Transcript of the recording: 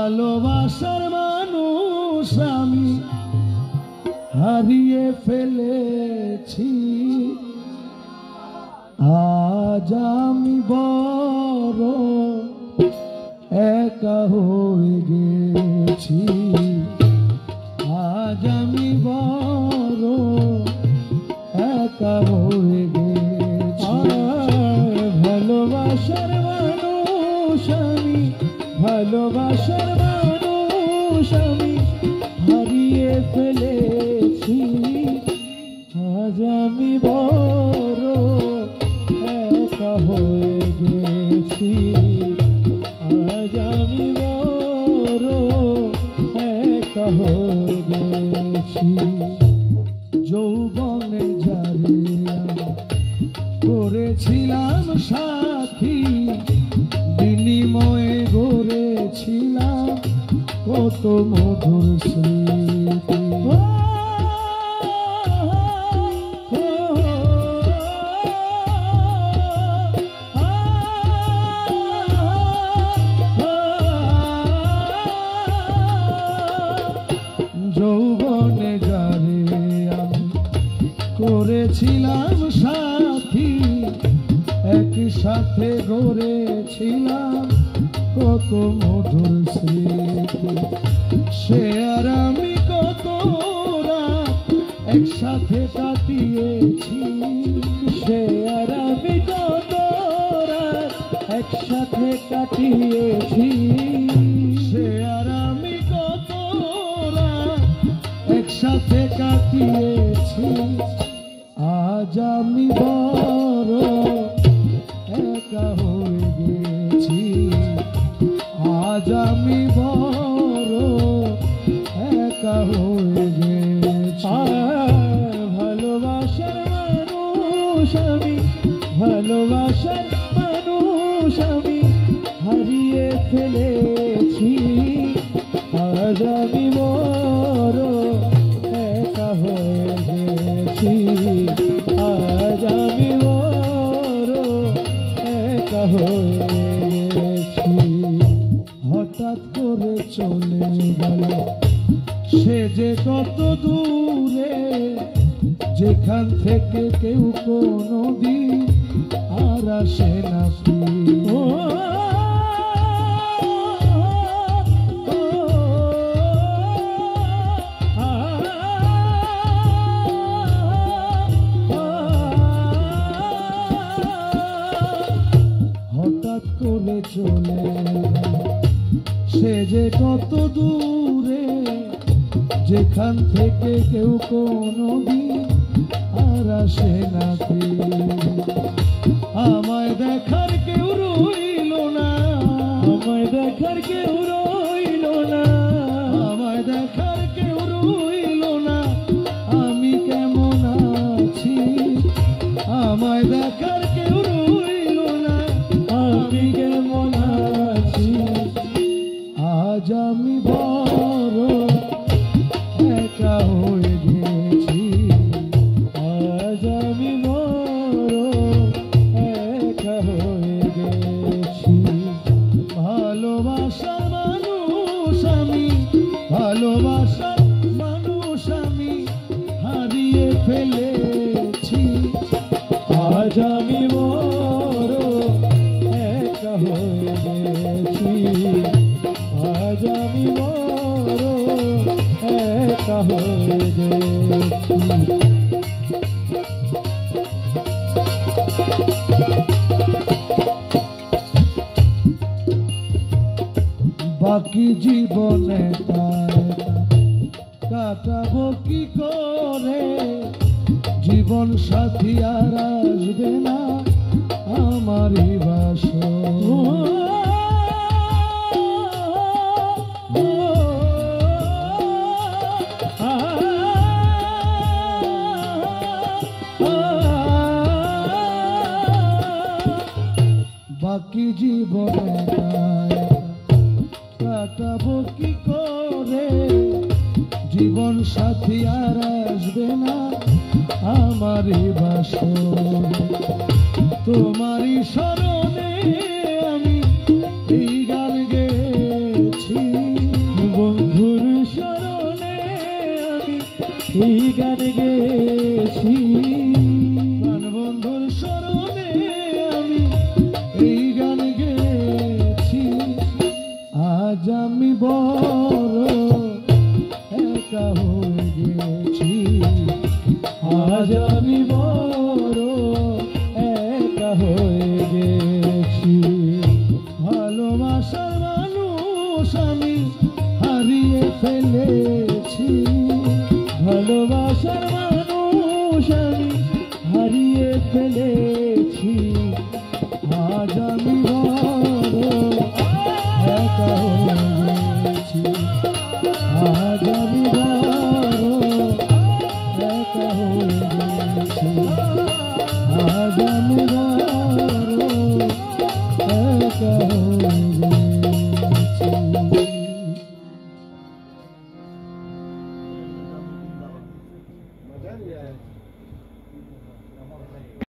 ভালোবাসার মানুষ আমি হারিয়ে ফেলেছি, আজ আমি বড় একা হয়ে গেছি, আজ আমি বড় একা হয়ে গেছি। ভালোবাসার মানুষ আমি, ভালোবাসার মানুষ আমি হারিয়ে ফেলেছি, আজ আমি বড় একা হয়ে গেছি, আজ আমি বড় একা হয়ে গেছি। যৌবনে যারে করেছিলাম সাথী, বিনিময়ে গড়েছিলাম কত মধুর স্মৃতি। যৌবনে যারে আমি করেছিলাম সাথী, একই সাথে গড়েছিলাম কত মধুর স্মৃতি। সে আর আমি কত রাত একসাথে কাটিয়েছি, সে আর আমি কত রাত একসাথে কাটিয়েছি, সে আর আমি কত রাত একসাথে কাটিয়েছি, আজ আমি বড় একা হয়ে গেছি, আজ আমি বড় একা হয়ে গেছি। ভালোবাসার মানুষ আমি, ভালোবাসার মানুষ আমি হারিয়ে ফেলেছি, আজ আমি বড় একা হয়ে গেছি, আজ আমি বড় একা হয়ে গেছি। হঠাৎ করে চলে গেল সে যে কত দূরে, যেখান থেকে কেউ কোনোদিন আর আসে না ফিরে। হঠাৎ করে চলে সে যে কত দূরে, যেখান থেকে কেউ কোনোদিন আর আসে না ফিরে। আমায় দেখার কেউ রইল না, আমায় দেখার কেউ রইল না, আমায় দেখার কেউ রইল না, আমি কেমন আছি, আমায় দেখার কেউ রইল না, আমি কেমন আছি, আজ আমি বড় একা হয়ে গেছি, আজ আমি বড় একা হয়ে গেছি। ভালোবাসার মানুষ আমি, ভালোবাসার মানুষ আমি হারিয়ে ফেলেছি, আজ আমি বড় একা হয়ে গেছি, আজ আমি বড় একা হয়ে গেছি। বাকি জীবনে কাটাবো কি করে, জীবন সাথী আর আসবে না আমারই বাসর। বাকি জীবনে কাটাবো কি করে, জীবন সাথী আর আসবে না আমারই বাসর। তোমারই স্মরণে আমি এই গান গেয়েছি, এই গান গেয়েছি প্রাণবন্ধুর স্মরণে আমি এই গান গেয়েছি আজ আমি বড় একা হয়ে গেছি আজ আমি বড় একা হয়ে গেছি ভালোবাসার মানুষ আমি হারিয়ে ফেলেছি ভালোবাসার মানুষ আমি হারিয়ে ফেলেছি আজ আমি বড় একা হয়ে গেছি আজ আমি বড় একা হয়ে গেছি আজ আমি বড় একা হয়ে গেছি